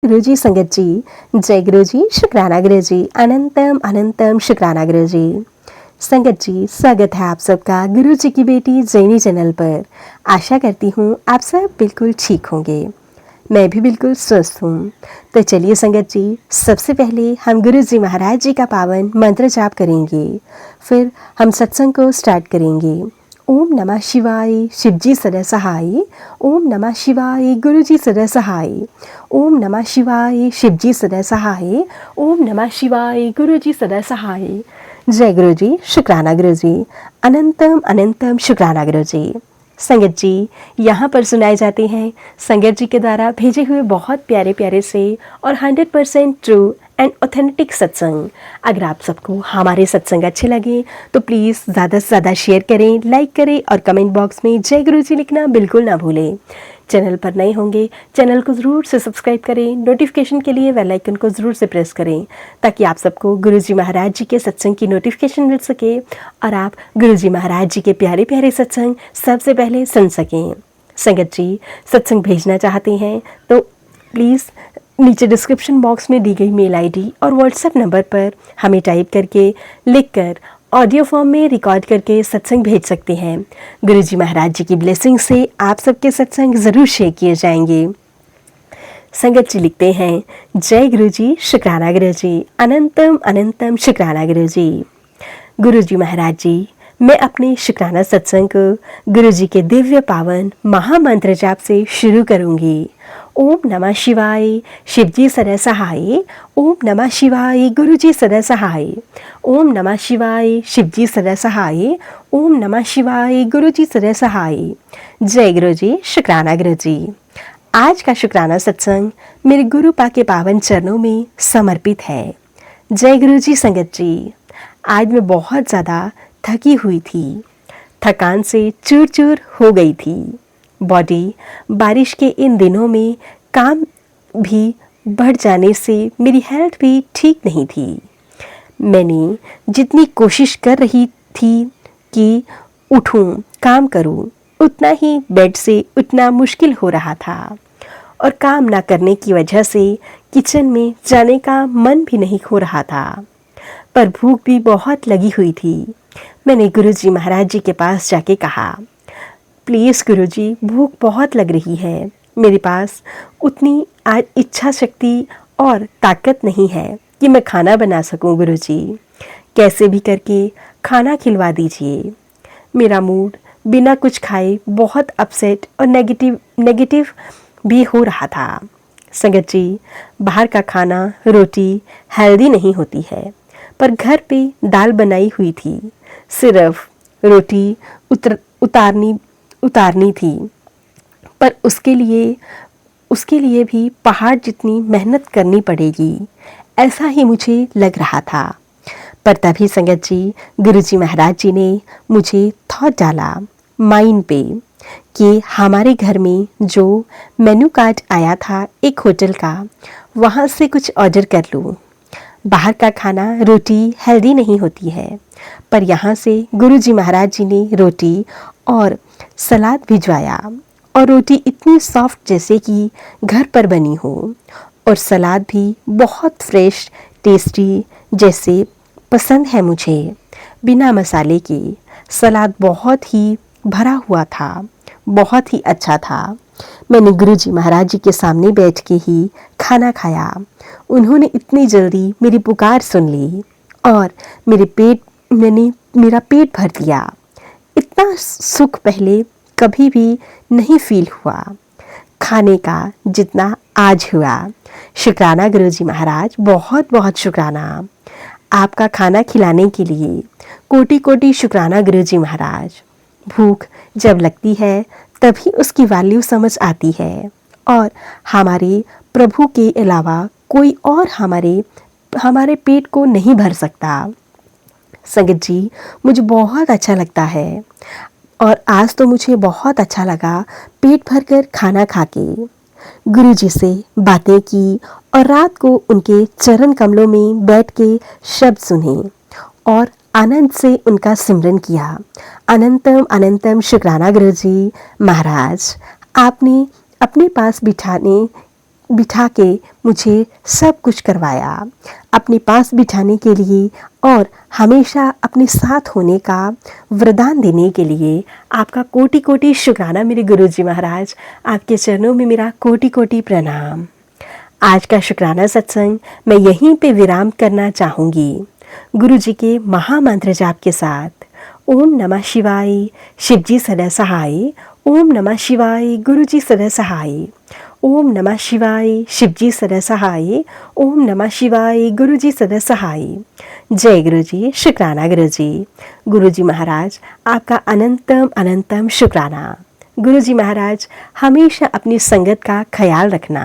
गुरु जी संगत जी, जय गुरु जी, शुक्राना गुरु जी, अनंतम अनंतम शुक्राना गुरु जी। संगत जी, स्वागत है आप सबका गुरु जी की बेटी जैनी चैनल पर। आशा करती हूँ आप सब बिल्कुल ठीक होंगे। मैं भी बिल्कुल स्वस्थ हूँ। तो चलिए संगत जी, सबसे पहले हम गुरु जी महाराज जी का पावन मंत्र जाप करेंगे, फिर हम सत्संग को स्टार्ट करेंगे। ओम नमः शिवाय, शिवजी सदा सहाय। ओम नमः शिवाय, गुरुजी सदा सहाय। ओम नमः शिवाय, शिवजी सदा सहाय। ओम नमः शिवाय, गुरुजी सदा सहाय। जय गुरुजी, शुक्राना गुरुजी, अनंतम अनंतम शुक्राना गुरुजी। संगत जी, यहाँ पर सुनाए जाते हैं संगत जी के द्वारा भेजे हुए बहुत प्यारे प्यारे से और 100% ट्रू एंड ऑथेंटिक सत्संग। अगर आप सबको हमारे सत्संग अच्छे लगे तो प्लीज़ ज़्यादा से ज़्यादा शेयर करें, लाइक करें और कमेंट बॉक्स में जय गुरु जी लिखना बिल्कुल ना भूलें। चैनल पर नए होंगे, चैनल को ज़रूर से सब्सक्राइब करें, नोटिफिकेशन के लिए बेल आइकन को ज़रूर से प्रेस करें ताकि आप सबको गुरु जी महाराज जी के सत्संग की नोटिफिकेशन मिल सके और आप गुरु जी महाराज जी के प्यारे प्यारे सत्संग सबसे पहले सुन सकें। संगत जी, सत्संग भेजना चाहते हैं तो प्लीज़ नीचे डिस्क्रिप्शन बॉक्स में दी गई मेल आईडी और व्हाट्सएप नंबर पर हमें टाइप करके, लिखकर, ऑडियो फॉर्म में रिकॉर्ड करके सत्संग भेज सकते हैं। गुरु जी महाराज जी की ब्लेसिंग से आप सबके सत्संग ज़रूर शेयर किए जाएंगे। संगत जी लिखते हैं, जय गुरु जी, शुक्राना गुरु जी, अनंतम अनंतम शुक्राना गुरु जी। गुरु जी महाराज जी, मैं अपने शुक्राना सत्संग को गुरु जी के दिव्य पावन महामंत्र जाप से शुरू करूंगी। ओम नमः शिवाय, शिवजी सदा सहाय। ओम नमः शिवाय, गुरु जी सदा सहाय। ओम नमः शिवाय, शिवजी सदा सहाय। ओम नमः शिवाय, गुरु जी सदा सहाय। जय गुरु जी, शुक्राना गुरु जी। आज का शुक्राना सत्संग मेरे गुरु पा के पावन चरणों में समर्पित है। जय गुरु जी संगत जी, आज मैं बहुत ज़्यादा थकी हुई थी, थकान से चूर चूर हो गई थी। बॉडी बारिश के इन दिनों में काम भी बढ़ जाने से मेरी हेल्थ भी ठीक नहीं थी। मैंने जितनी कोशिश कर रही थी कि उठूं, काम करूं, उतना ही बेड से उठना मुश्किल हो रहा था और काम ना करने की वजह से किचन में जाने का मन भी नहीं हो रहा था। पर भूख भी बहुत लगी हुई थी। मैंने गुरुजी महाराज जी के पास जाके कहा, प्लीज़ गुरुजी, भूख बहुत लग रही है, मेरे पास उतनी आज इच्छा शक्ति और ताकत नहीं है कि मैं खाना बना सकूं गुरुजी, कैसे भी करके खाना खिलवा दीजिए। मेरा मूड बिना कुछ खाए बहुत अपसेट और नेगेटिव भी हो रहा था। संगत जी, बाहर का खाना, रोटी हेल्दी नहीं होती है, पर घर पे दाल बनाई हुई थी, सिर्फ रोटी उतारनी थी, पर उसके लिए भी पहाड़ जितनी मेहनत करनी पड़ेगी, ऐसा ही मुझे लग रहा था। पर तभी संगत जी, गुरुजी महाराज जी ने मुझे थॉट डाला माइंड पे कि हमारे घर में जो मेनू कार्ड आया था एक होटल का, वहाँ से कुछ ऑर्डर कर लूँ। बाहर का खाना, रोटी हेल्दी नहीं होती है, पर यहाँ से गुरुजी महाराज जी ने रोटी और सलाद भिजवाया और रोटी इतनी सॉफ्ट जैसे कि घर पर बनी हो और सलाद भी बहुत फ्रेश टेस्टी जैसे पसंद है मुझे, बिना मसाले के। सलाद बहुत ही भरा हुआ था, बहुत ही अच्छा था। मैंने गुरुजी महाराज जी के सामने बैठ के ही खाना खाया। उन्होंने इतनी जल्दी मेरी पुकार सुन ली और मेरा पेट भर दिया। इतना सुख पहले कभी भी नहीं फील हुआ खाने का जितना आज हुआ। शुक्राना गुरुजी महाराज, बहुत बहुत शुक्राना आपका खाना खिलाने के लिए। कोटि कोटि शुक्राना गुरुजी महाराज। भूख जब लगती है तभी उसकी वैल्यू समझ आती है और हमारे प्रभु के अलावा कोई और हमारे पेट को नहीं भर सकता। संगत जी, मुझे बहुत अच्छा लगता है और आज तो मुझे बहुत अच्छा लगा पेट भरकर खाना खाके। गुरुजी से बातें की और रात को उनके चरण कमलों में बैठ के शब्द सुने और आनंद से उनका सिमरन किया। अनंतम अनंतम शुक्राना गुरुजी महाराज, आपने अपने पास बिठाने बिठा के मुझे सब कुछ करवाया, अपने पास बिठाने के लिए और हमेशा अपने साथ होने का वरदान देने के लिए आपका कोटि कोटि शुक्राना मेरे गुरुजी महाराज। आपके चरणों में मेरा कोटि कोटि प्रणाम। आज का शुक्राना सत्संग मैं यहीं पे विराम करना चाहूँगी गुरु जी के महामंत्र जाप के साथ। ओम नमः शिवाय, शिवजी सदा सहाय। ओम नमः शिवाय, गुरु जी सदा सहाय। ओम नमः शिवाय, शिवजी सदा सहाय। ओम नमः शिवाय, गुरु जी सदा सहाय। जय गुरु जी, शुक्राना गुरु जी। गुरु जी महाराज आपका अनंतम अनंतम शुक्राना। गुरु जी महाराज हमेशा अपनी संगत का ख्याल रखना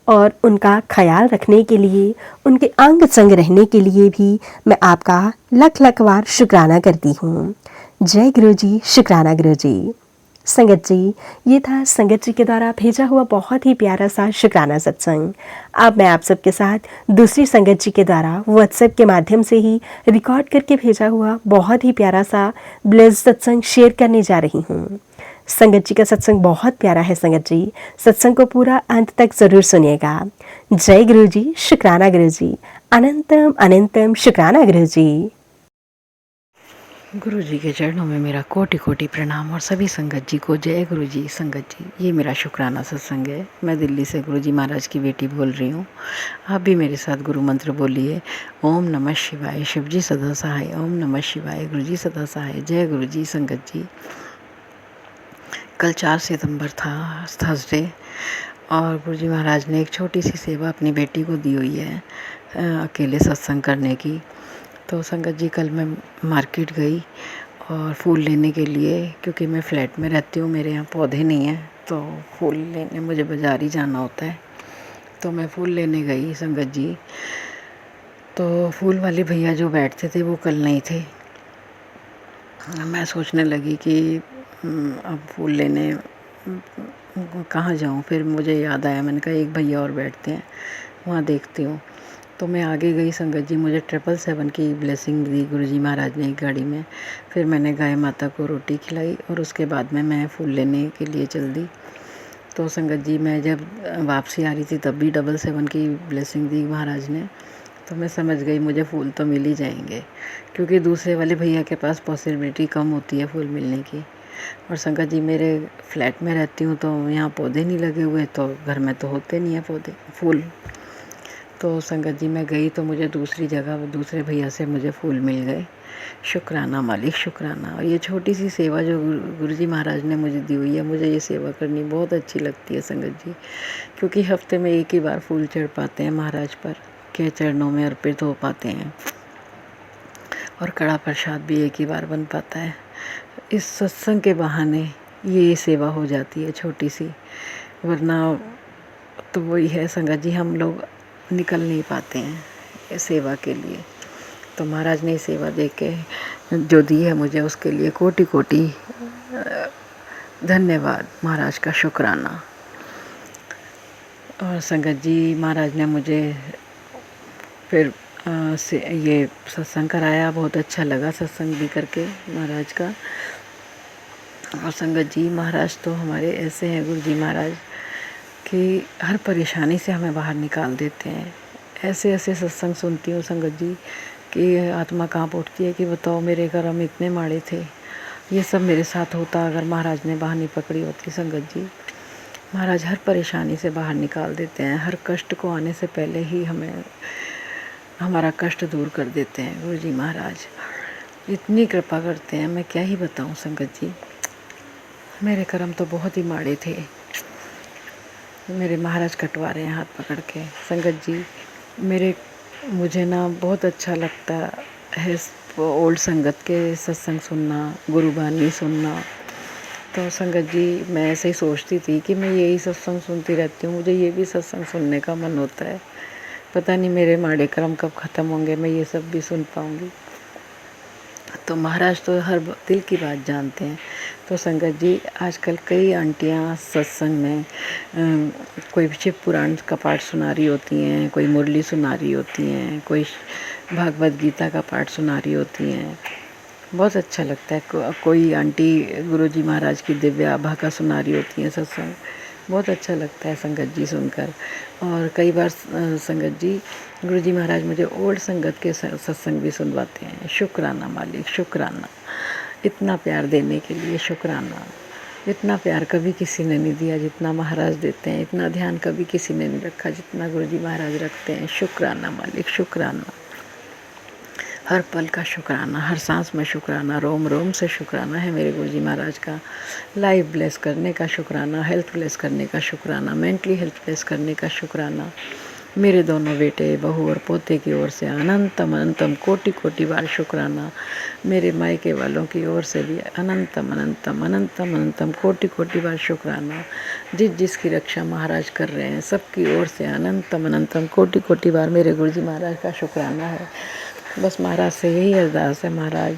और उनका ख्याल रखने के लिए, उनके अंग संग रहने के लिए भी मैं आपका लख लख बार शुक्राना करती हूँ। जय गुरु जी, शुक्राना गुरु जी। संगत जी, ये था संगत जी के द्वारा भेजा हुआ बहुत ही प्यारा सा शुक्राना सत्संग। अब मैं आप सबके साथ दूसरी संगत जी के द्वारा व्हाट्सएप के माध्यम से ही रिकॉर्ड करके भेजा हुआ बहुत ही प्यारा सा ब्लेस सत्संग शेयर करने जा रही हूँ। संगत जी का सत्संग बहुत प्यारा है। संगत जी, सत्संग को पूरा अंत तक जरूर सुनिएगा। जय गुरु जी, शुक्राना गुरु जी। अनंतम अनंतम शुक्राना गुरु जी। गुरु जी के चरणों में मेरा कोटि कोटि प्रणाम और सभी संगत जी को जय गुरु जी। संगत जी, ये मेरा शुक्राना सत्संग है। मैं दिल्ली से गुरु जी महाराज की बेटी बोल रही हूँ। आप भी मेरे साथ गुरु मंत्र बोलिए। ओम नमः शिवाय, शिव जी सदा सहाय। ओम नमः शिवाय, गुरु जी सदा सहाय। जय गुरु जी। संगत जी, कल 4 सितंबर था, थर्सडे, और गुरु जी महाराज ने एक छोटी सी सेवा अपनी बेटी को दी हुई है अकेले सत्संग करने की। तो संगत जी, कल मैं मार्केट गई और फूल लेने के लिए, क्योंकि मैं फ़्लैट में रहती हूँ, मेरे यहाँ पौधे नहीं हैं, तो फूल लेने मुझे बाज़ार ही जाना होता है। तो मैं फूल लेने गई संगत जी। तो फूल वाले भैया जो बैठते थे वो कल नहीं थे। मैं सोचने लगी कि अब फूल लेने कहाँ जाऊँ। फिर मुझे याद आया, मैंने कहा एक भैया और बैठते हैं, वहाँ देखती हूँ। तो मैं आगे गई संगत जी। मुझे 777 की ब्लेसिंग दी गुरु जी महाराज ने एक गाड़ी में। फिर मैंने गाय माता को रोटी खिलाई और उसके बाद में मैं फूल लेने के लिए चल दी। तो संगत जी, मैं जब वापसी आ रही थी तब भी 777 की ब्लेसिंग दी महाराज ने। तो मैं समझ गई मुझे फूल तो मिल ही जाएंगे, क्योंकि दूसरे वाले भैया के पास पॉसिबिलिटी कम होती है फूल मिलने की। और संगत जी, मेरे फ्लैट में रहती हूँ तो यहाँ पौधे नहीं लगे हुए, तो घर में तो होते नहीं हैं पौधे फूल। तो संगत जी, मैं गई तो मुझे दूसरी जगह दूसरे भैया से मुझे फूल मिल गए। शुक्राना मालिक, शुक्राना। और ये छोटी सी सेवा जो गुरु जी महाराज ने मुझे दी हुई है, मुझे ये सेवा करनी बहुत अच्छी लगती है संगत जी, क्योंकि हफ्ते में एक ही बार फूल चढ़ पाते हैं महाराज पर के चरणों में अर्पित हो पाते हैं, और कड़ा प्रसाद भी एक ही बार बन पाता है। इस सत्संग के बहाने ये सेवा हो जाती है छोटी सी, वरना तो वही है संगत जी, हम लोग निकल नहीं पाते हैं इस सेवा के लिए। तो महाराज ने सेवा दे के जो दी है मुझे, उसके लिए कोटि कोटि धन्यवाद महाराज का, शुक्राना। और संगत जी, महाराज ने मुझे फिर से ये सत्संग कराया, बहुत अच्छा लगा सत्संग भी करके महाराज का। और संगत जी, महाराज तो हमारे ऐसे हैं गुरु जी महाराज कि हर परेशानी से हमें बाहर निकाल देते हैं। ऐसे ऐसे सत्संग सुनती हूँ संगत जी कि आत्मा कांप उठती है कि बताओ, मेरे कर्म इतने माड़े थे, ये सब मेरे साथ होता अगर महाराज ने बाहर नहीं पकड़ी होती। संगत जी, महाराज हर परेशानी से बाहर निकाल देते हैं, हर कष्ट को आने से पहले ही हमें हमारा कष्ट दूर कर देते हैं। गुरु जी महाराज इतनी कृपा करते हैं, मैं क्या ही बताऊं संगत जी। मेरे कर्म तो बहुत ही माड़े थे, मेरे महाराज कटवा रहे हैं हाथ पकड़ के। संगत जी, मुझे ना बहुत अच्छा लगता है ओल्ड संगत के सत्संग सुनना, गुरुबानी सुनना। तो संगत जी, मैं ऐसे ही सोचती थी कि मैं यही सत्संग सुनती रहती हूँ, मुझे ये भी सत्संग सुनने का मन होता है। पता नहीं मेरे माड़े कर्म कब ख़त्म होंगे, मैं ये सब भी सुन पाऊँगी। तो महाराज तो हर दिल की बात जानते हैं। तो संगत जी, आजकल कई आंटियाँ सत्संग में कोई शिव पुराण का पाठ सुना रही होती हैं, कोई मुरली सुना रही होती हैं, कोई भागवत गीता का पाठ सुना रही होती हैं। बहुत अच्छा लगता है। कोई आंटी गुरु जी महाराज की दिव्य आभा का सुना रही होती हैं सत्संग। बहुत अच्छा लगता है संगत जी सुनकर। और कई बार संगत जी, गुरु जी महाराज मुझे ओल्ड संगत के सत्संग भी सुनवाते हैं। शुक्राना मालिक, शुक्राना, इतना प्यार देने के लिए शुक्राना। इतना प्यार कभी किसी ने नहीं दिया जितना महाराज देते हैं, इतना ध्यान कभी किसी ने नहीं रखा जितना गुरु जी महाराज रखते हैं। शुक्राना मालिक, शुक्राना, हर पल का शुक्राना, हर सांस में शुक्राना, रोम रोम से शुक्राना है मेरे गुरु जी महाराज का। लाइफ ब्लेस करने का शुक्राना, हेल्थ ब्लेस करने का शुक्राना, मेंटली हेल्थ ब्लेस करने का शुक्राना। मेरे दोनों बेटे, बहू और पोते की ओर से अनंतम अनंतम कोटि कोटि बार शुक्राना। मेरे मायके वालों की ओर से भी अनंतम अनंतम अनंतम अनंतम कोटि कोटि बार शुक्राना। जिसकी रक्षा महाराज कर रहे हैं सबकी ओर से अनंतम अनंतम कोटि कोटि बार मेरे गुरु जी महाराज का शुक्राना है। बस महाराज से यही अरदास है, महाराज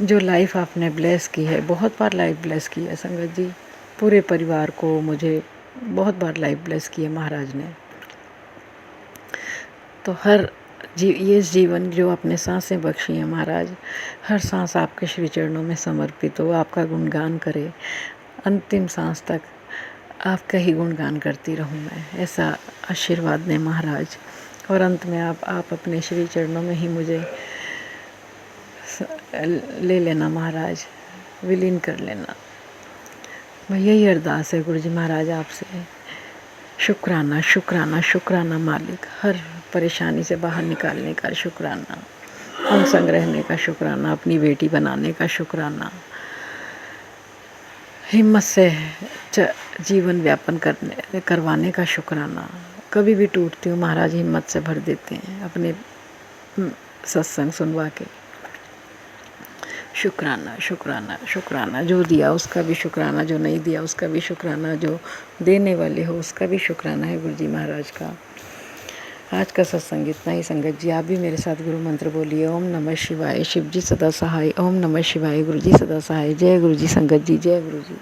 जो लाइफ आपने ब्लेस की है, बहुत बार लाइफ ब्लेस की है संगत जी, पूरे परिवार को, मुझे बहुत बार लाइफ ब्लेस की है महाराज ने। तो हर ये जीवन जो आपने सांसें बख्शी हैं महाराज, हर सांस आपके श्री चरणों में समर्पित हो, आपका गुणगान करे, अंतिम सांस तक आपका ही गुणगान करती रहूं मैं, ऐसा आशीर्वाद दें महाराज। और अंत में आप अपने श्री चरणों में ही मुझे ले लेना महाराज, विलीन कर लेना। मैं यही अरदास है गुरु जी महाराज आपसे। शुक्राना शुक्राना शुक्राना मालिक, हर परेशानी से बाहर निकालने का शुक्राना, हम संग रहने का शुक्राना, अपनी बेटी बनाने का शुक्राना, हिम्मत से जीवन व्यापन करवाने का शुक्राना। कभी भी टूटती हूँ महाराज हिम्मत से भर देते हैं अपने सत्संग सुनवा के। शुक्राना शुक्राना शुक्राना, जो दिया उसका भी शुक्राना, जो नहीं दिया उसका भी शुक्राना, जो देने वाले हो उसका भी शुक्राना है गुरु जी महाराज का। आज का सत्संग इतना ही संगत जी। आप भी मेरे साथ गुरु मंत्र बोलिए, ओम नमः शिवाय, शिव जी सदा सहाय, ओम नमः शिवाय, गुरु जी सदा सहाय। जय गुरु जी संगत जी, जय गुरु जी।